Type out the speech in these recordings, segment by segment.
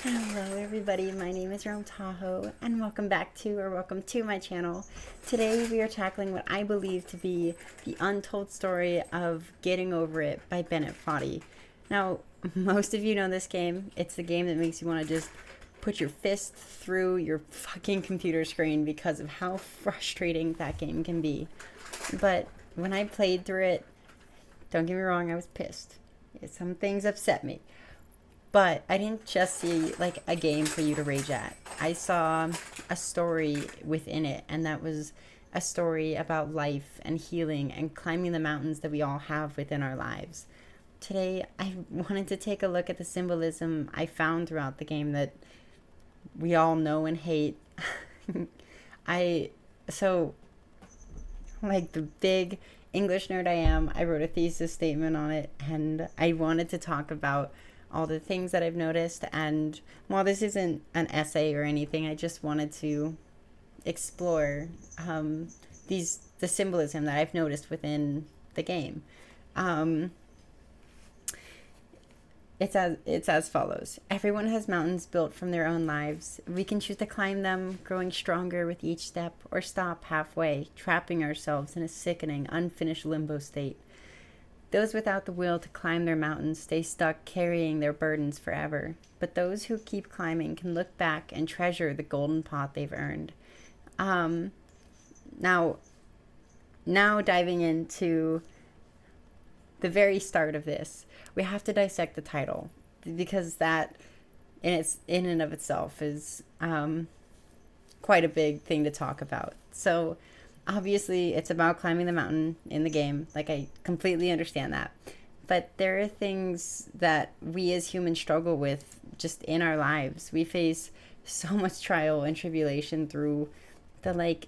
Hello everybody, my name is Rome Tahoe and welcome to my channel. Today we are tackling what I believe to be the untold story of Getting Over It by Bennett Foddy. Now, most of you know this game. It's the game that makes you want to just put your fist through your fucking computer screen because of how frustrating that game can be. But when I played through it, don't get me wrong, I was pissed. Some things upset me. But I didn't just see like a game for you to rage at. I saw a story within it, and that was a story about life and healing and climbing the mountains that we all have within our lives. Today, I wanted to take a look at the symbolism I found throughout the game that we all know and hate. I, so, like the big English nerd I am, I wrote a thesis statement on it, and I wanted to talk about all the things that I've noticed. And while this isn't an essay or anything, I just wanted to explore the symbolism that I've noticed within the game. Um, it's as follows. Everyone has mountains built from their own lives. We can choose to climb them, growing stronger with each step, or stop halfway, trapping ourselves in a sickening, unfinished limbo state. Those without the will to climb their mountains stay stuck carrying their burdens forever. But those who keep climbing can look back and treasure the golden pot they've earned. Um, now, now diving into the very start of this, we have to dissect the title because that, in and of itself, is quite a big thing to talk about. So obviously it's about climbing the mountain in the game. Like, I completely understand that. But there are things that we as humans struggle with just in our lives. We face so much trial and tribulation through the, like,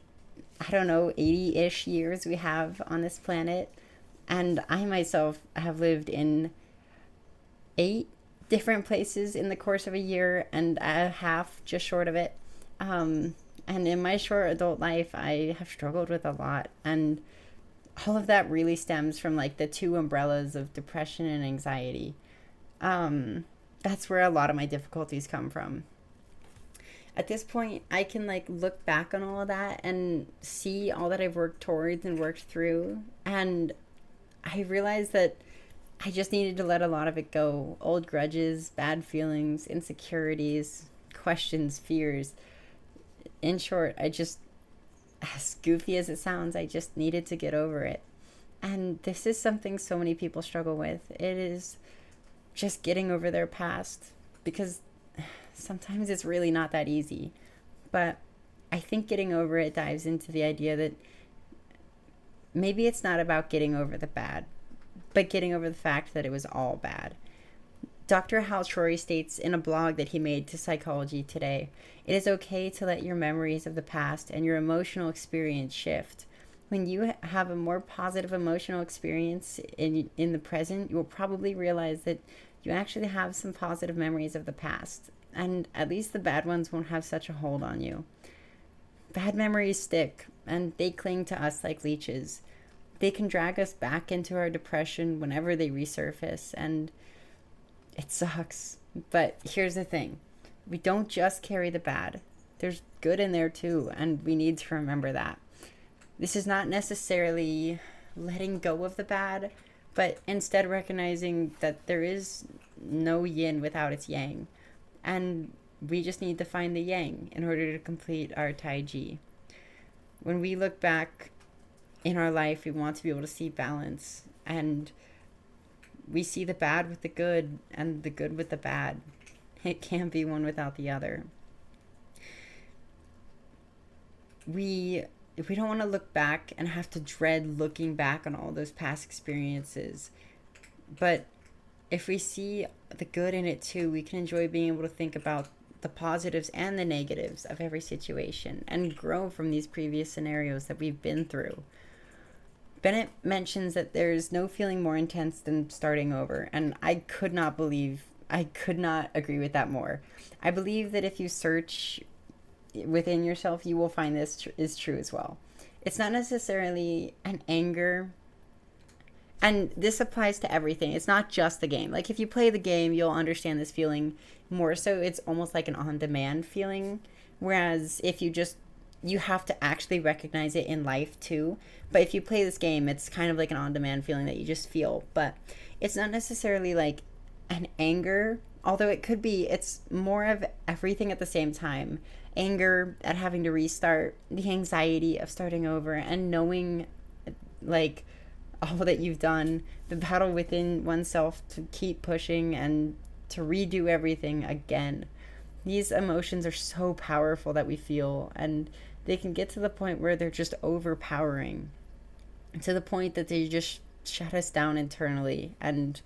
I don't know, 80-ish years we have on this planet. And I myself have lived in 8 different places in the course of a year and a half, just short of it. And in my short adult life, I have struggled with a lot. And all of that really stems from like the 2 umbrellas of depression and anxiety. That's where a lot of my difficulties come from. At this point, I can like look back on all of that and see all that I've worked towards and worked through. And I realized that I just needed to let a lot of it go. Old grudges, bad feelings, insecurities, questions, fears. In short, as goofy as it sounds, I just needed to get over it. And this is something so many people struggle with. It is just getting over their past, because sometimes it's really not that easy. But I think getting over it dives into the idea that maybe it's not about getting over the bad, but getting over the fact that it was all bad. Dr. Hal Trory states in a blog that he made to Psychology Today, it is okay to let your memories of the past and your emotional experience shift. When you have a more positive emotional experience in the present, you will probably realize that you actually have some positive memories of the past, and at least the bad ones won't have such a hold on you. Bad memories stick, and they cling to us like leeches. They can drag us back into our depression whenever they resurface, and it sucks. But here's the thing. We don't just carry the bad. There's good in there too, and we need to remember that. This is not necessarily letting go of the bad, but instead recognizing that there is no yin without its yang. And we just need to find the yang in order to complete our Tai Chi. When we look back in our life, we want to be able to see balance, and we see the bad with the good and the good with the bad. It can't be one without the other. We don't want to look back and have to dread looking back on all those past experiences. But if we see the good in it too, we can enjoy being able to think about the positives and the negatives of every situation and grow from these previous scenarios that we've been through. Bennett mentions that there's no feeling more intense than starting over, and I could not agree with that more. I believe that if you search within yourself, you will find this is true as well. It's not necessarily an anger And this applies to everything. It's not just the game. Like if you play the game, you'll understand this feeling more so. It's almost like an on-demand feeling. Whereas if you have to actually recognize it in life too. But if you play this game, it's kind of like an on-demand feeling that you just feel. But it's not necessarily like an anger, although it could be. It's more of everything at the same time. Anger at having to restart, the anxiety of starting over, and knowing like all that you've done, the battle within oneself to keep pushing and to redo everything again. These emotions are so powerful that we feel, and they can get to the point where they're just overpowering, to the point that they just shut us down internally and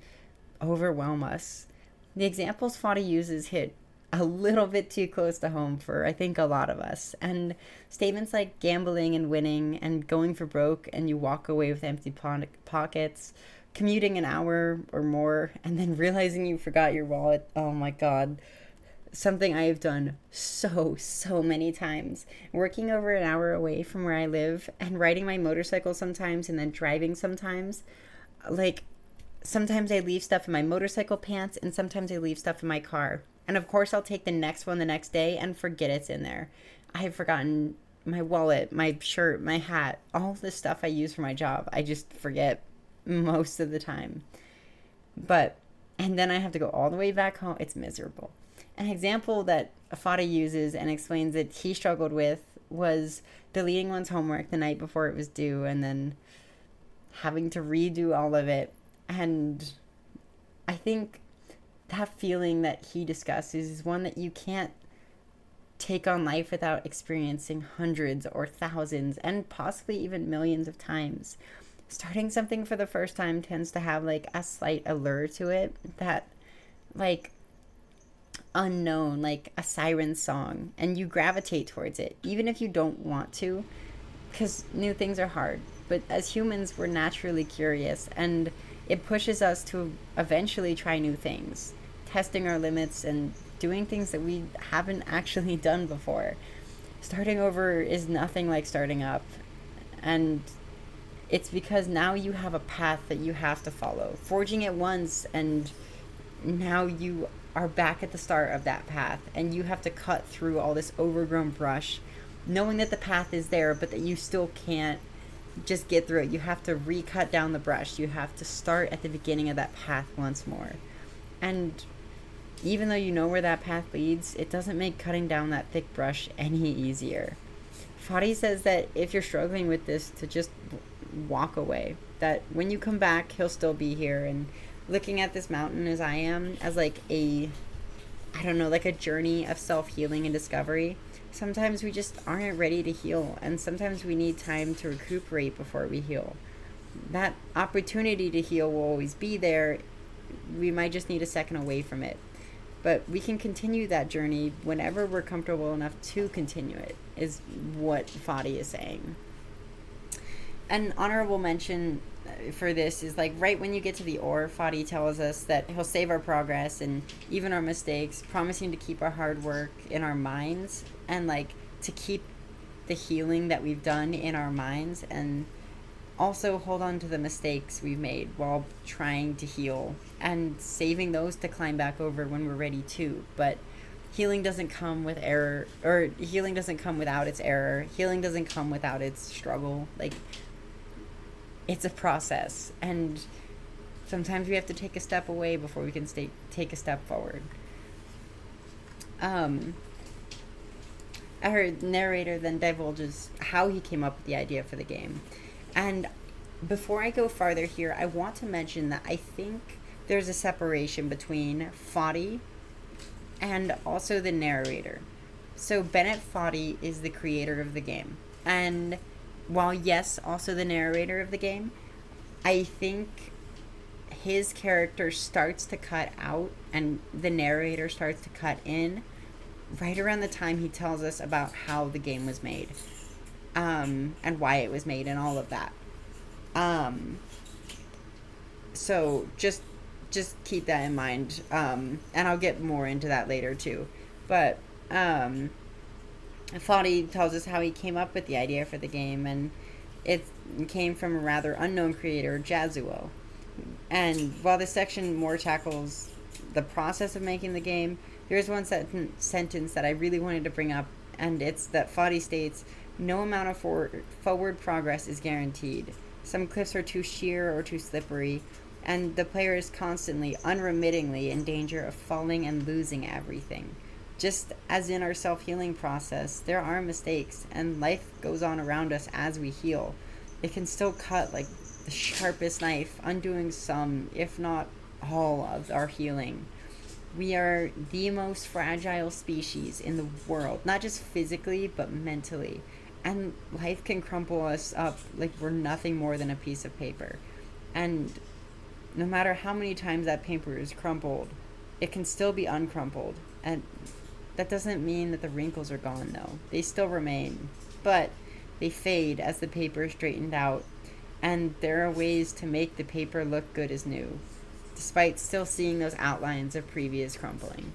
overwhelm us. The examples Foddy uses hit a little bit too close to home for, I think, a lot of us. And statements like gambling and winning and going for broke and you walk away with empty pockets, commuting an hour or more and then realizing you forgot your wallet. Oh my God. Something I have done so many times. Working over an hour away from where I live and riding my motorcycle sometimes and then driving sometimes. Like, sometimes I leave stuff in my motorcycle pants and sometimes I leave stuff in my car. And of course, I'll take the next one the next day and forget it's in there. I have forgotten my wallet, my shirt, my hat, all the stuff I use for my job. I just forget most of the time. And then I have to go all the way back home. It's miserable. An example that Foddy uses and explains that he struggled with was deleting one's homework the night before it was due and then having to redo all of it. And I think that feeling that he discusses is one that you can't take on life without experiencing hundreds or thousands and possibly even millions of times. Starting something for the first time tends to have like a slight allure to it, that like unknown, like a siren song, and you gravitate towards it even if you don't want to, because new things are hard. But as humans, we're naturally curious, and it pushes us to eventually try new things, testing our limits and doing things that we haven't actually done before. Starting over is nothing like starting up. And it's because now you have a path that you have to follow. Forging it once, and now you are back at the start of that path, and you have to cut through all this overgrown brush, knowing that the path is there, but that you still can't just get through it. You have to recut down the brush. You have to start at the beginning of that path once more. And even though you know where that path leads, it doesn't make cutting down that thick brush any easier. Foddy says that if you're struggling with this, to just walk away. That when you come back, he'll still be here. And looking at this mountain as I am, as like a journey of self-healing and discovery. Sometimes we just aren't ready to heal, and sometimes we need time to recuperate before we heal. That opportunity to heal will always be there. We might just need a second away from it. But we can continue that journey whenever we're comfortable enough to continue it, is what Foddy is saying. An honorable mention for this is like right when you get to the ore, Foddy tells us that he'll save our progress and even our mistakes, promising to keep our hard work in our minds and like to keep the healing that we've done in our minds, and also hold on to the mistakes we've made while trying to heal and saving those to climb back over when we're ready to. But healing doesn't come with error, or healing doesn't come without its error. Healing doesn't come without its struggle. Like, it's a process, and sometimes we have to take a step away before we can take a step forward. Our narrator then divulges how he came up with the idea for the game. And before I go farther here, I want to mention that I think there's a separation between Foddy and also the narrator. So Bennett Foddy is the creator of the game. And while yes, also the narrator of the game, I think his character starts to cut out and the narrator starts to cut in right around the time he tells us about how the game was made, and why it was made and all of that. So just keep that in mind, and I'll get more into that later too. But Foddy tells us how he came up with the idea for the game, and it came from a rather unknown creator, Jazuo. And while this section more tackles the process of making the game, here's one sentence that I really wanted to bring up, and it's that Foddy states, no amount of forward progress is guaranteed. Some cliffs are too sheer or too slippery, and the player is constantly, unremittingly in danger of falling and losing everything. Just as in our self healing process, there are mistakes, and life goes on around us as we heal. It can still cut like the sharpest knife, undoing some, if not all, of our healing. We are the most fragile species in the world, not just physically, but mentally. And life can crumple us up like we're nothing more than a piece of paper. And no matter how many times that paper is crumpled, it can still be uncrumpled. And that doesn't mean that the wrinkles are gone, though. They still remain. But they fade as the paper is straightened out. And there are ways to make the paper look good as new, despite still seeing those outlines of previous crumpling.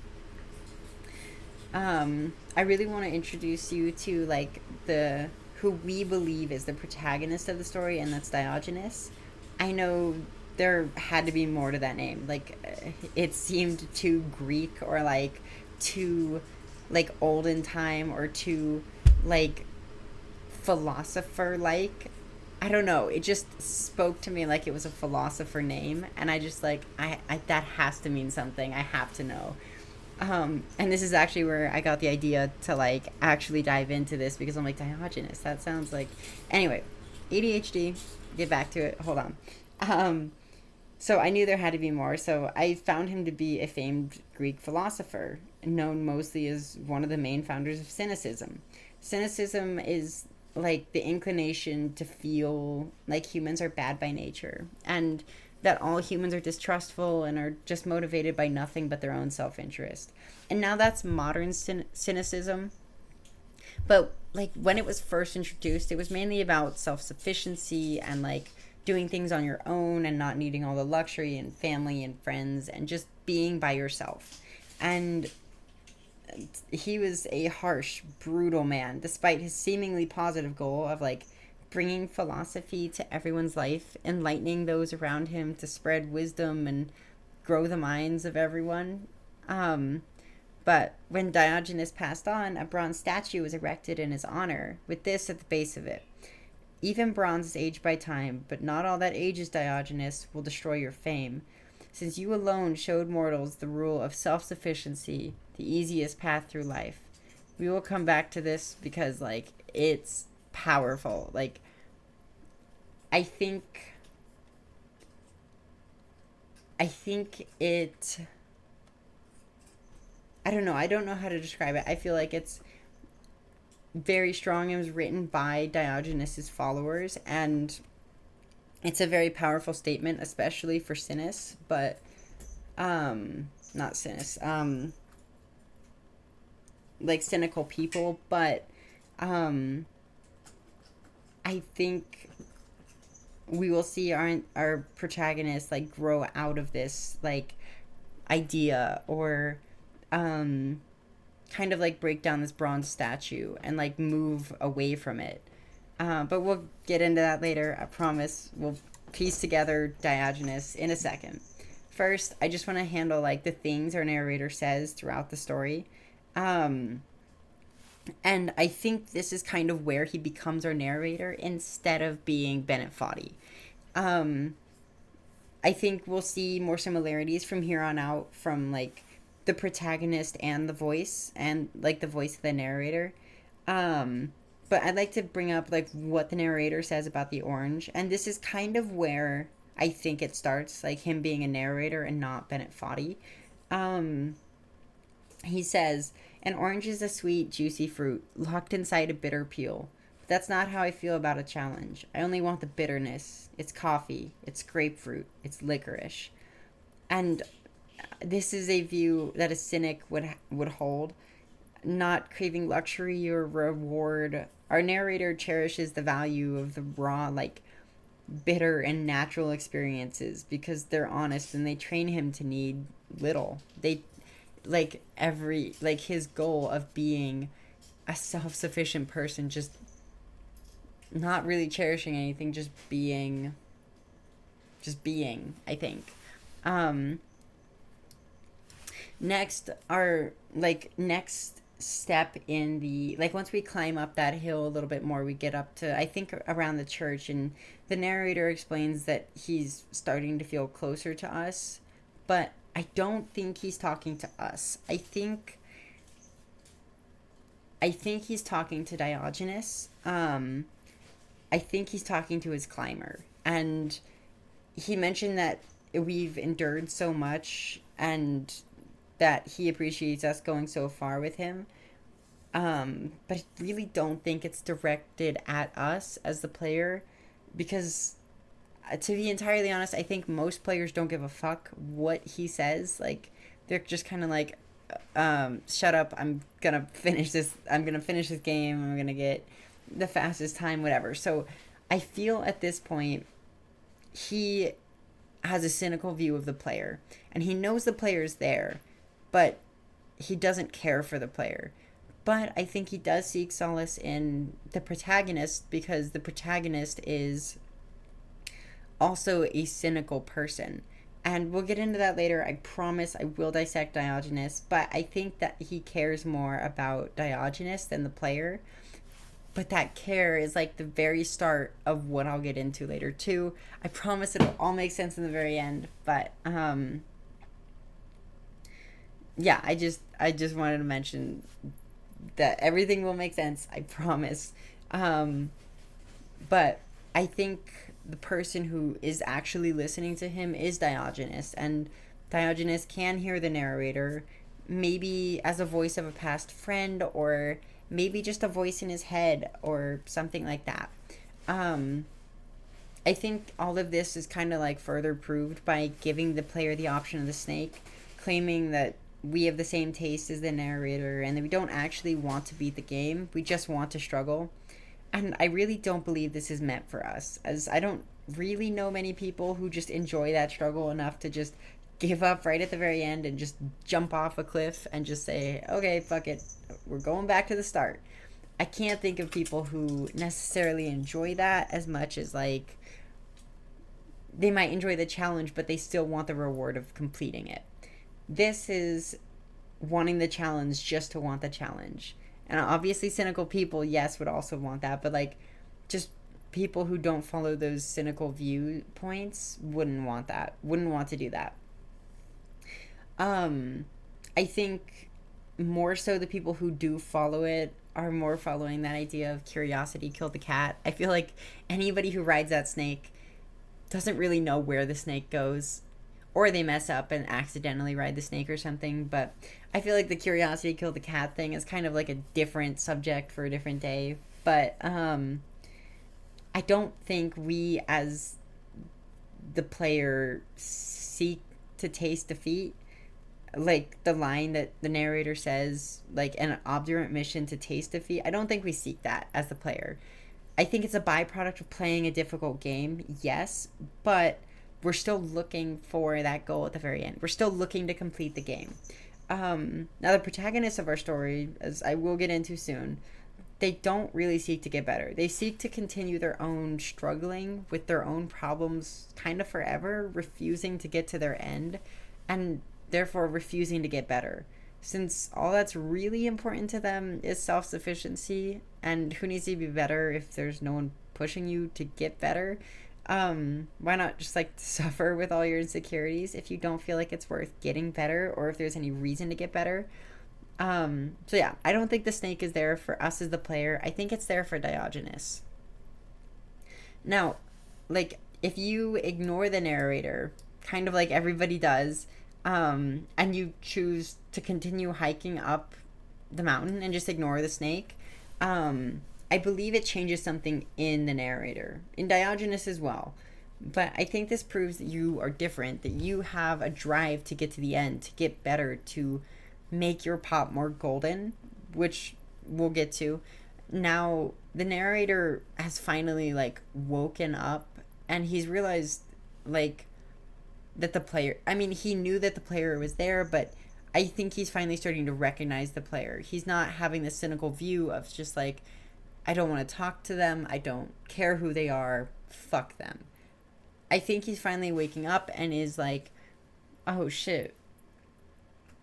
I really want to introduce you to like the who we believe is the protagonist of the story, and that's Diogenes. I know there had to be more to that name. Like, it seemed too Greek or like too like olden time or too like philosopher like. I don't know. It just spoke to me like it was a philosopher name, and I just like I that has to mean something. I have to know. And this is actually where I got the idea to like actually dive into this, because I'm like, Diogenes. That sounds like. Anyway, ADHD. Get back to it. Hold on. So I knew there had to be more. So I found him to be a famed Greek philosopher, known mostly as one of the main founders of cynicism. Cynicism is like the inclination to feel like humans are bad by nature, and that all humans are distrustful and are just motivated by nothing but their own self-interest. And now that's modern cynicism. But like when it was first introduced, it was mainly about self-sufficiency and like doing things on your own and not needing all the luxury and family and friends and just being by yourself. And he was a harsh, brutal man, despite his seemingly positive goal of like bringing philosophy to everyone's life, enlightening those around him to spread wisdom and grow the minds of everyone. But when Diogenes passed on, a bronze statue was erected in his honor, with this at the base of it. Even bronze is aged by time, but not all that ages, Diogenes, will destroy your fame, since you alone showed mortals the rule of self-sufficiency, the easiest path through life. We will come back to this because, like, it's powerful. Like, I think it, I don't know. I don't know how to describe it. I feel like it's very strong. It was written by Diogenes' followers, and it's a very powerful statement, especially for cynics, but not cynics, like cynical people. But I think we will see our protagonist like grow out of this like idea, or kind of like break down this bronze statue and like move away from it. But we'll get into that later. I promise. We'll piece together Diogenes in a second. First, I just want to handle like the things our narrator says throughout the story. And I think this is kind of where he becomes our narrator instead of being Bennett Foddy. I think we'll see more similarities from here on out from like the protagonist and the voice, and like the voice of the narrator. But I'd like to bring up like what the narrator says about the orange, and this is kind of where I think it starts, like him being a narrator and not Bennett Foddy. He says, an orange is a sweet, juicy fruit, locked inside a bitter peel. But that's not how I feel about a challenge. I only want the bitterness. It's coffee. It's grapefruit. It's licorice. And this is a view that a cynic would hold, not craving luxury or reward. Our narrator cherishes the value of the raw, like, bitter and natural experiences because they're honest, and they train him to need little. They like his goal of being a self-sufficient person, just not really cherishing anything, just being just being, I think. Um, next, our next step in the once we climb up that hill a little bit more, we get up to, I think, around the church, and the narrator explains that he's starting to feel closer to us, but I don't think he's talking to us. I think he's talking to Diogenes. I think he's talking to his climber. And he mentioned that we've endured so much and that he appreciates us going so far with him. But I really don't think it's directed at us as the player, because to be entirely honest, I think most players don't give a fuck what he says. Like, they're just kind of like, shut up, I'm gonna finish this game, I'm gonna get the fastest time, whatever. So I feel at this point he has a cynical view of the player, and he knows the player's there, but he doesn't care for the player. But I think he does seek solace in the protagonist, because the protagonist is also a cynical person. And we'll get into that later. I promise I will dissect Diogenes, but I think that he cares more about Diogenes than the player. But that care is like the very start of what I'll get into later too. I promise it'll all make sense in the very end. But yeah, I just wanted to mention that everything will make sense. I promise. But I think the person who is actually listening to him is Diogenes, and Diogenes can hear the narrator, maybe as a voice of a past friend, or maybe just a voice in his head, or something like that. I think all of this is kind of like further proved by giving the player the option of the snake, claiming that we have the same taste as the narrator and that we don't actually want to beat the game, we just want to struggle. And I really don't believe this is meant for us, as I don't really know many people who just enjoy that struggle enough to just give up right at the very end and just jump off a cliff and just say, okay, fuck it, we're going back to the start. I can't think of people who necessarily enjoy that as much as, like, they might enjoy the challenge, but they still want the reward of completing it. This is wanting the challenge just to want the challenge. And obviously cynical people, yes, would also want that, but like, just people who don't follow those cynical viewpoints wouldn't want to do that. I think more so the people who do follow it are more following that idea of curiosity killed the cat. I feel like anybody who rides that snake doesn't really know where the snake goes, or they mess up and accidentally ride the snake or something. But I feel like the curiosity killed the cat thing is kind of like a different subject for a different day. But I don't think we as the player seek to taste defeat. Like the line that the narrator says, like, an obdurate mission to taste defeat, I don't think we seek that as the player. I think it's a byproduct of playing a difficult game, yes, but we're still looking for that goal at the very end. We're still looking to complete the game. Now, the protagonists of our story, as I will get into soon, they don't really seek to get better. They seek to continue their own struggling with their own problems kind of forever, refusing to get to their end, and therefore refusing to get better. Since all that's really important to them is self-sufficiency, and who needs to be better if there's no one pushing you to get better? Why not just like suffer with all your insecurities if you don't feel like it's worth getting better, or if there's any reason to get better? So yeah, I don't think the snake is there for us as the player. I think it's there for Diogenes. Now, like, if you ignore the narrator, kind of like everybody does, and you choose to continue hiking up the mountain and just ignore the snake, I believe it changes something in the narrator, in Diogenes as well. But I think this proves that you are different, that you have a drive to get to the end, to get better, to make your pot more golden, which we'll get to. Now, the narrator has finally, like, woken up, and he's realized, like, that the player, I mean, he knew that the player was there, but I think he's finally starting to recognize the player. He's not having this cynical view of just like, I don't want to talk to them, I don't care who they are, fuck them. I think he's finally waking up and is like, oh shit,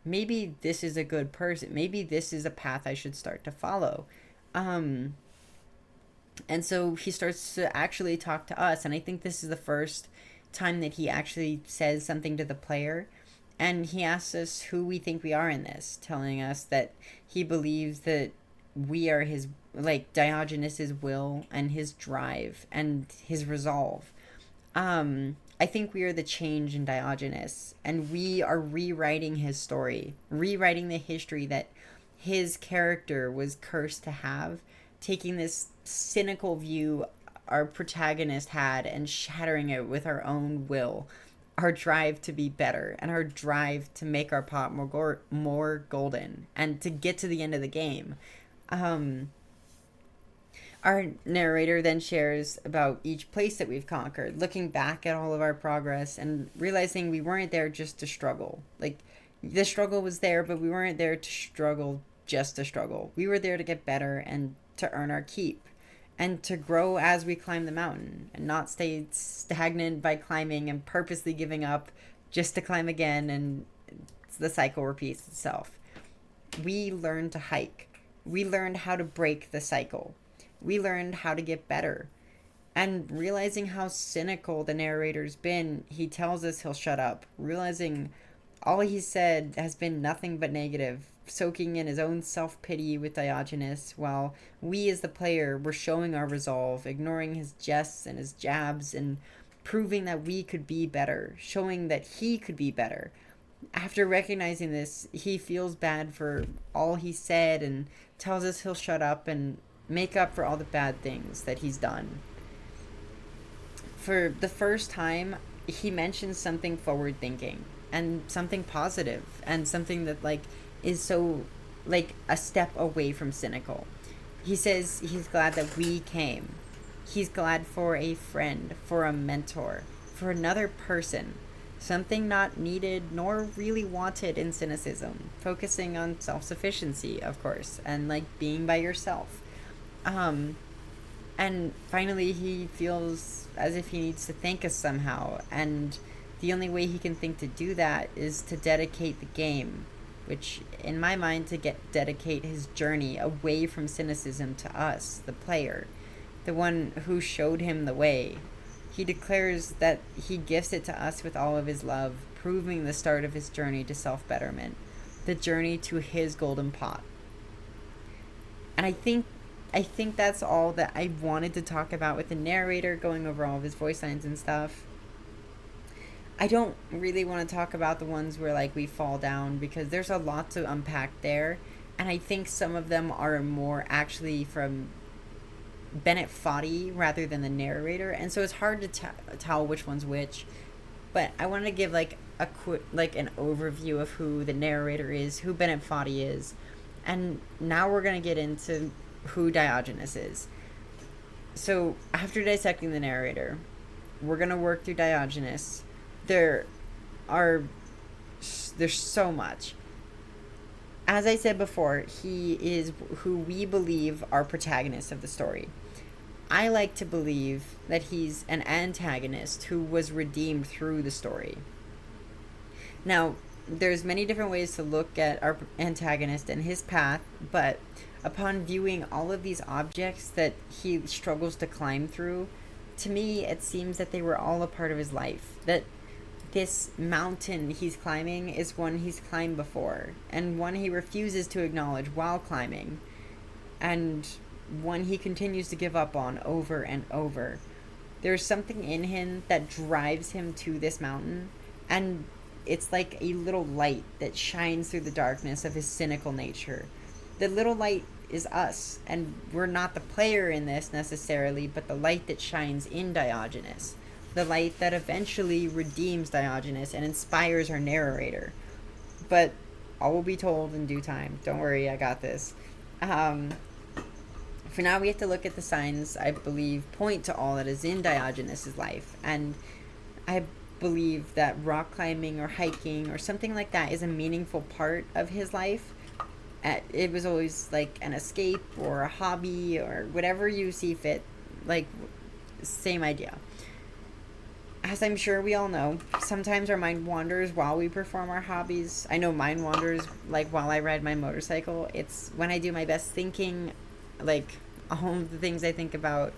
maybe this is a good person. Maybe this is a path I should start to follow. Um, and so he starts to actually talk to us. And I think this is the first time that he actually says something to the player. And he asks us who we think we are in this, telling us that he believes that we are his, like, Diogenes's will and his drive and his resolve. I think we are the change in Diogenes, and we are rewriting his story, rewriting the history that his character was cursed to have, taking this cynical view our protagonist had and shattering it with our own will, our drive to be better, and our drive to make our pot more golden, and to get to the end of the game. Um, our narrator then shares about each place that we've conquered, looking back at all of our progress and realizing we weren't there just to struggle. Like, the struggle was there, but we weren't there to struggle just to struggle. We were there to get better and to earn our keep and to grow as we climb the mountain and not stay stagnant by climbing and purposely giving up just to climb again, and the cycle repeats itself. We learned to hike. We learned how to break the cycle. We learned how to get better. And realizing how cynical the narrator's been, he tells us he'll shut up, realizing all he said has been nothing but negative, soaking in his own self-pity with Diogenes, while we as the player were showing our resolve, ignoring his jests and his jabs, and proving that we could be better, showing that he could be better. After recognizing this, he feels bad for all he said and tells us he'll shut up and make up for all the bad things that he's done. For the first time, he mentions something forward thinking and something positive and something that, like, is so, like, a step away from cynical. He says he's glad that we came. He's glad for a friend, for a mentor, for another person. Something not needed nor really wanted in cynicism. Focusing on self-sufficiency, of course, and, like, being by yourself. And finally, he feels as if he needs to thank us somehow, and the only way he can think to do that is to dedicate the game, which, in my mind, to dedicate his journey away from cynicism to us, the player, the one who showed him the way. He declares that he gifts it to us with all of his love, proving the start of his journey to self-betterment, the journey to his golden pot. And I think that's all that I wanted to talk about with the narrator, going over all of his voice lines and stuff. I don't really want to talk about the ones where, like, we fall down, because there's a lot to unpack there, and I think some of them are more actually from Bennett Foddy rather than the narrator, and so it's hard to tell which one's which. But I wanted to give, like, a quick, like, an overview of who the narrator is, who Bennett Foddy is, and now we're gonna get into who Diogenes is. So after dissecting the narrator, we're gonna work through Diogenes. There's so much. As I said before, he is who we believe are protagonists of the story. I like to believe that he's an antagonist who was redeemed through the story. Now, there's many different ways to look at our antagonist and his path, but upon viewing all of these objects that he struggles to climb through, to me it seems that they were all a part of his life. That this mountain he's climbing is one he's climbed before, and one he refuses to acknowledge while climbing, and one he continues to give up on over and over. There's something in him that drives him to this mountain, and it's like a little light that shines through the darkness of his cynical nature. The little light is us, and we're not the player in this necessarily, but the light that shines in Diogenes. The light that eventually redeems Diogenes and inspires our narrator. But all will be told in due time. Don't worry, I got this. For now, we have to look at the signs I believe point to all that is in Diogenes' life. And I believe that rock climbing or hiking or something like that is a meaningful part of his life. It was always like an escape or a hobby or whatever you see fit. Like, same idea. As I'm sure we all know, sometimes our mind wanders while we perform our hobbies. I know mine wanders like while I ride my motorcycle. It's when I do my best thinking, like all of the things I think about,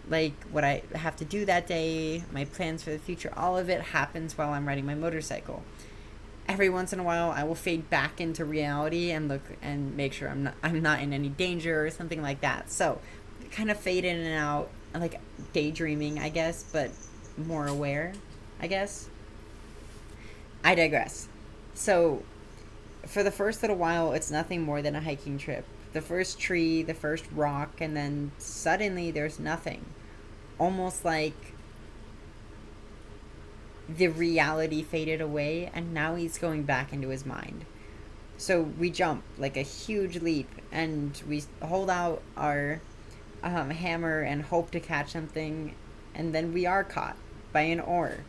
like what I have to do that day, my plans for the future, all of it happens while I'm riding my motorcycle. Every once in a while I will fade back into reality and look and make sure I'm not in any danger or something like that. So kind of fade in and out, like daydreaming, I guess, but more aware, I guess. I digress. So for the first little while it's nothing more than a hiking trip. The first tree, the first rock, and then suddenly there's nothing. Almost like the reality faded away and now he's going back into his mind. So we jump like a huge leap and we hold out our hammer and hope to catch something, and then we are caught by an oar.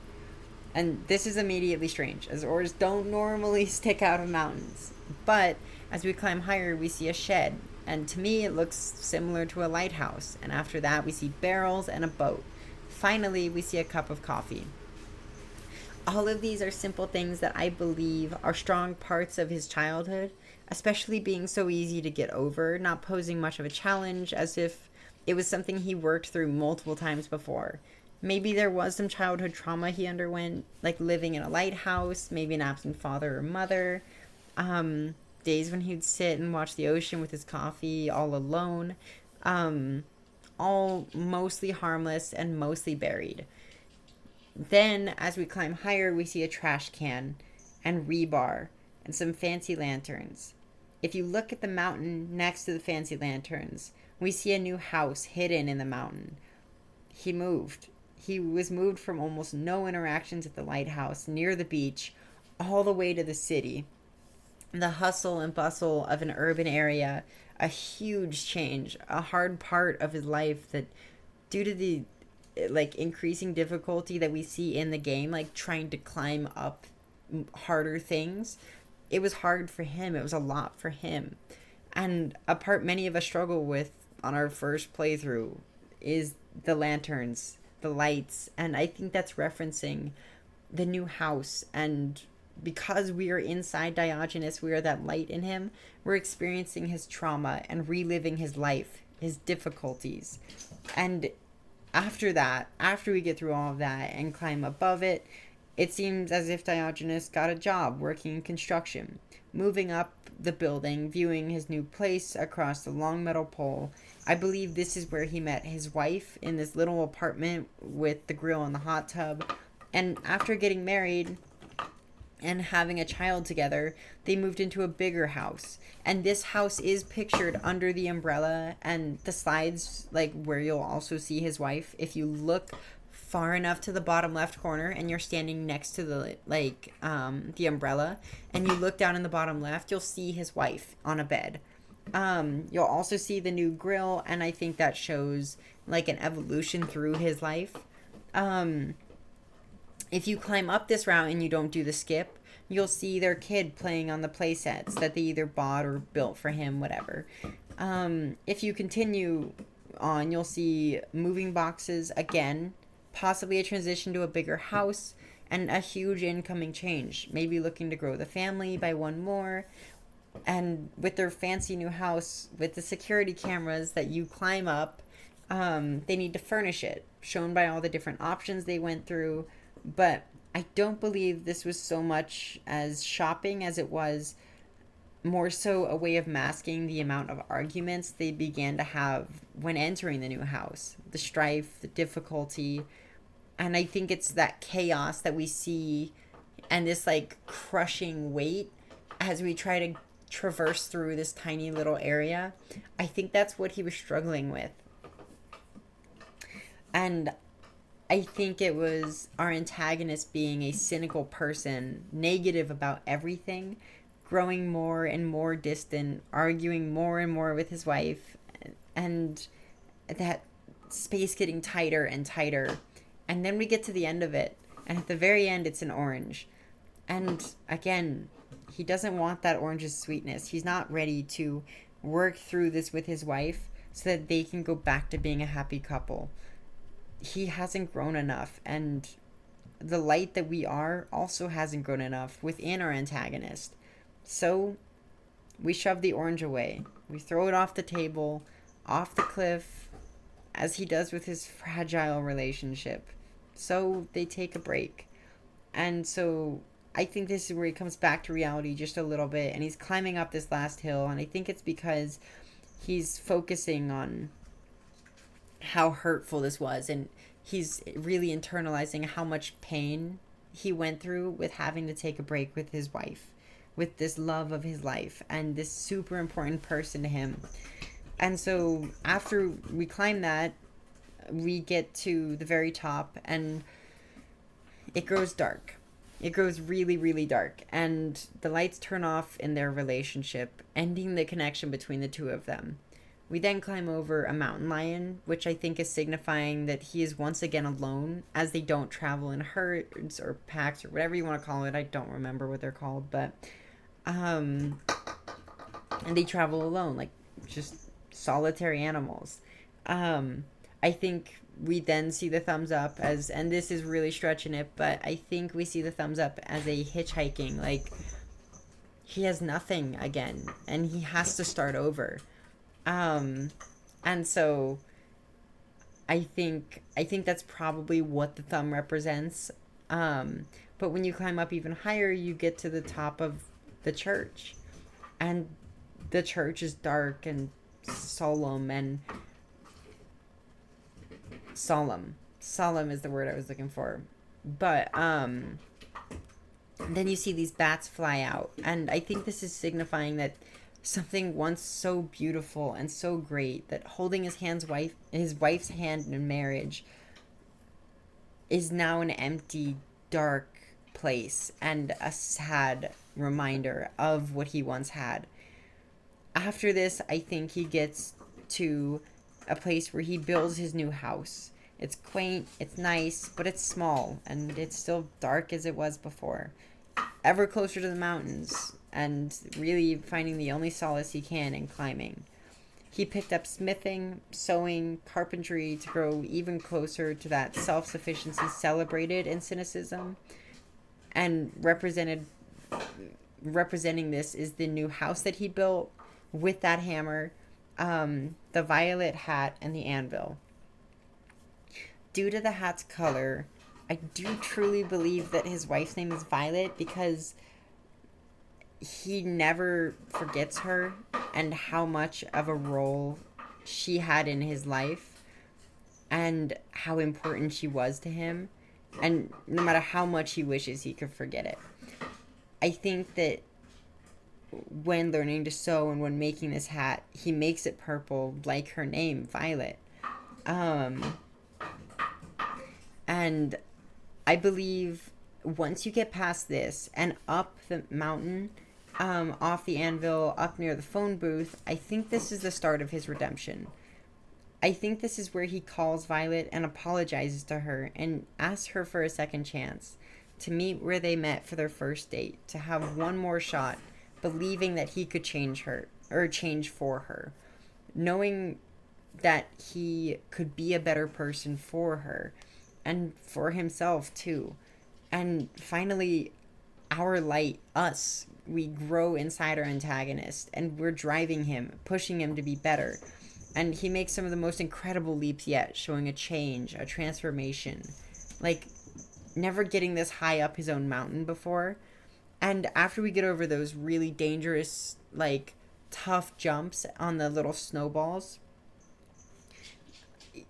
And this is immediately strange, as oars don't normally stick out of mountains. But as we climb higher, we see a shed, and to me it looks similar to a lighthouse. And after that, we see barrels and a boat. Finally, we see a cup of coffee. All of these are simple things that I believe are strong parts of his childhood, especially being so easy to get over, not posing much of a challenge, as if it was something he worked through multiple times before. Maybe there was some childhood trauma he underwent, like living in a lighthouse, maybe an absent father or mother, days when he'd sit and watch the ocean with his coffee all alone, um, all mostly harmless and mostly buried. Then, as we climb higher, we see a trash can and rebar and some fancy lanterns. If you look at the mountain next to the fancy lanterns, we see a new house hidden in the mountain. He moved. He was moved from almost no interactions at the lighthouse near the beach all the way to the city. The hustle and bustle of an urban area, a huge change, a hard part of his life that, due to the like increasing difficulty that we see in the game, like trying to climb up harder things, it was hard for him. It was a lot for him. And a part many of us struggle with on our first playthrough is the lanterns, the lights, and I think that's referencing the new house. And because we are inside Diogenes, we are that light in him, we're experiencing his trauma and reliving his life, his difficulties. And after that, after we get through all of that and climb above it, it seems as if Diogenes got a job working in construction, moving up the building, viewing his new place across the long metal pole. I believe this is where he met his wife, in this little apartment with the grill and the hot tub. And after getting married and having a child together, they moved into a bigger house. And this house is pictured under the umbrella and the slides, like where you'll also see his wife. If you look far enough to the bottom left corner and you're standing next to the umbrella and you look down in the bottom left, you'll see his wife on a bed. You'll also see the new grill, and I think that shows like an evolution through his life. If you climb up this route and you don't do the skip, you'll see their kid playing on the play sets that they either bought or built for him, whatever. If you continue on, you'll see moving boxes again, possibly a transition to a bigger house, and a huge incoming change. Maybe looking to grow the family by one more. And with their fancy new house, with the security cameras that you climb up, they need to furnish it, shown by all the different options they went through. But I don't believe this was so much as shopping as it was more so a way of masking the amount of arguments they began to have when entering the new house. The strife, the difficulty, and I think it's that chaos that we see and this like crushing weight as we try to traverse through this tiny little area. I think that's what he was struggling with. And I think it was our antagonist being a cynical person, negative about everything, growing more and more distant, arguing more and more with his wife, and that space getting tighter and tighter. And then we get to the end of it, and at the very end, it's an orange. And again, he doesn't want that orange's sweetness. He's not ready to work through this with his wife so that they can go back to being a happy couple. He hasn't grown enough, and the light that we are also hasn't grown enough within our antagonist. So we shove the orange away. We throw it off the table, off the cliff, as he does with his fragile relationship. So they take a break. And so I think this is where he comes back to reality just a little bit, and he's climbing up this last hill, and I think it's because he's focusing on how hurtful this was, and he's really internalizing how much pain he went through with having to take a break with his wife, with this love of his life and this super important person to him. And so after we climb that, we get to the very top, and it grows dark. It grows really, really dark, and the lights turn off in their relationship, ending the connection between the two of them. We then climb over a mountain lion, which I think is signifying that he is once again alone, as they don't travel in herds or packs or whatever you want to call it. I don't remember what they're called, but and they travel alone, like just solitary animals. I think we then see the thumbs up as, and this is really stretching it, but I think we see the thumbs up as a hitchhiking, like he has nothing again and he has to start over. And so I think that's probably what the thumb represents. But when you climb up even higher, you get to the top of the church, and the church is dark and solemn and solemn is the word I was looking for. But then you see these bats fly out, and I think this is signifying that something once so beautiful and so great, that holding his wife's hand in marriage, is now an empty, dark place and a sad reminder of what he once had. After this, I think he gets to a place where he builds his new house. It's quaint, it's nice, but it's small, and it's still dark as it was before. Ever closer to the mountains, and really finding the only solace he can in climbing. He picked up smithing, sewing, carpentry to grow even closer to that self-sufficiency celebrated in cynicism. And representing this is the new house that he built with that hammer, the violet hat, and the anvil. Due to the hat's color, I do truly believe that his wife's name is Violet, because he never forgets her and how much of a role she had in his life and how important she was to him, and no matter how much he wishes he could forget it. I think that when learning to sew and when making this hat, he makes it purple like her name, Violet. And I believe once you get past this and up the mountain, off the anvil, up near the phone booth, I think this is the start of his redemption. I think this is where he calls Violet and apologizes to her and asks her for a second chance, to meet where they met for their first date, to have one more shot, believing that he could change her, or change for her, knowing that he could be a better person for her and for himself too. And finally, our light, us, we grow inside our antagonist, and we're driving him, pushing him to be better. And he makes some of the most incredible leaps yet, showing a change, a transformation, like never getting this high up his own mountain before. And after we get over those really dangerous, like tough jumps on the little snowballs,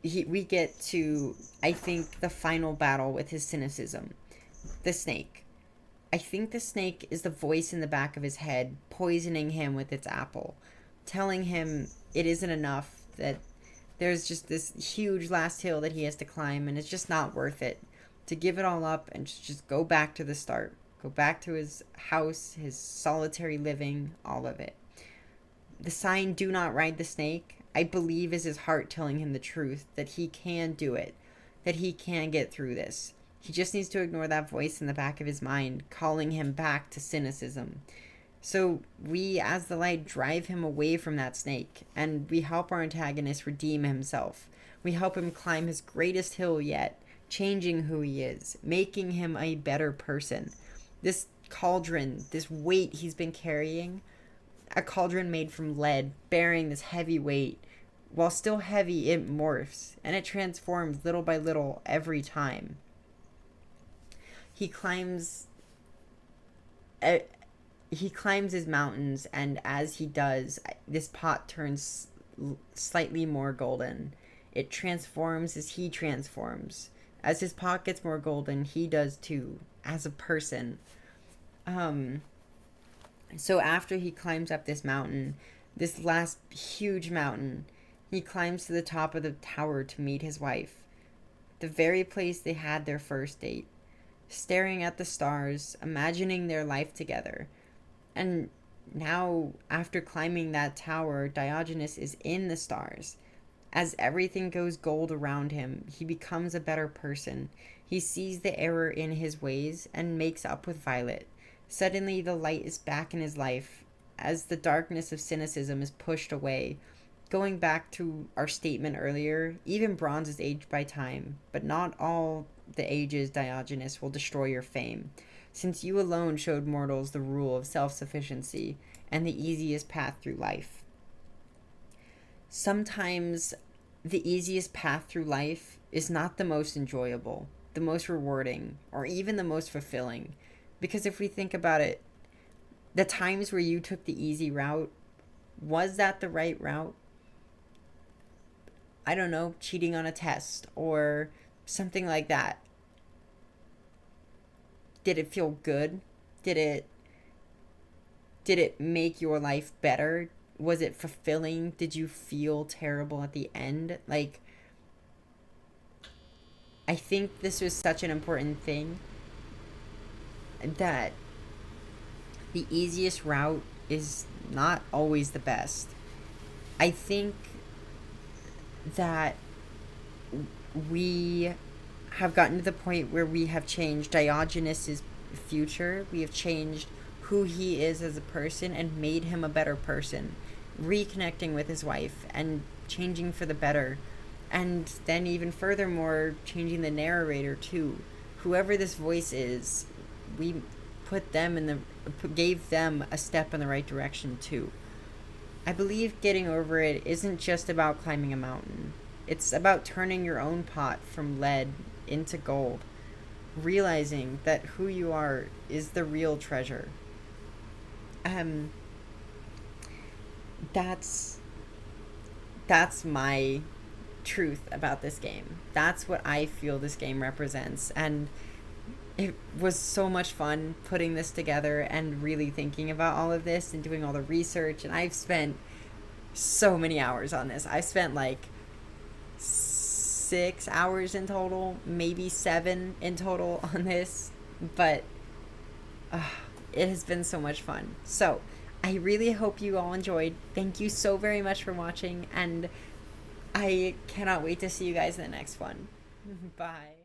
we get to, I think, the final battle with his cynicism. The snake. I think the snake is the voice in the back of his head, poisoning him with its apple, telling him it isn't enough, that there's just this huge last hill that he has to climb, and it's just not worth it, to give it all up and just go back to the start, go back to his house, his solitary living, all of it. The sign, "Do not ride the snake," I believe is his heart telling him the truth, that he can do it, that he can get through this. He just needs to ignore that voice in the back of his mind, calling him back to cynicism. So we, as the light, drive him away from that snake, and we help our antagonist redeem himself. We help him climb his greatest hill yet, changing who he is, making him a better person. This cauldron, this weight he's been carrying, a cauldron made from lead, bearing this heavy weight. While still heavy, it morphs, and it transforms little by little every time. He climbs his mountains, and as he does, this pot turns slightly more golden. It transforms as he transforms. As his pot gets more golden, he does too, as a person. So after he climbs up this mountain, this last huge mountain, he climbs to the top of the tower to meet his wife. The very place they had their first date. Staring at the stars, imagining their life together. And now, after climbing that tower, Diogenes is in the stars. As everything goes gold around him, he becomes a better person. He sees the error in his ways and makes up with Violet. Suddenly, the light is back in his life, as the darkness of cynicism is pushed away. Going back to our statement earlier, even bronze is aged by time, but not all the ages, Diogenes, will destroy your fame, since you alone showed mortals the rule of self-sufficiency and the easiest path through life. Sometimes the easiest path through life is not the most enjoyable, the most rewarding, or even the most fulfilling. Because if we think about it, the times where you took the easy route, was that the right route? I don't know, cheating on a test or something like that. Did it feel good? Did it make your life better? Was it fulfilling? Did you feel terrible at the end? Like, I think this was such an important thing, that the easiest route is not always the best. I think that we have gotten to the point where we have changed Diogenes' future. We have changed who he is as a person and made him a better person, reconnecting with his wife and changing for the better. And then even furthermore, changing the narrator too. Whoever this voice is, we gave them a step in the right direction too. I believe getting over it isn't just about climbing a mountain. It's about turning your own pot from lead into gold, realizing that who you are is the real treasure. That's my truth about this game. That's what I feel this game represents, and it was so much fun putting this together and really thinking about all of this and doing all the research. And I've spent so many hours on this. I spent like 6 hours in total, maybe 7 in total on this, but it has been so much fun. So I really hope you all enjoyed. Thank you so very much for watching, and I cannot wait to see you guys in the next one. Bye.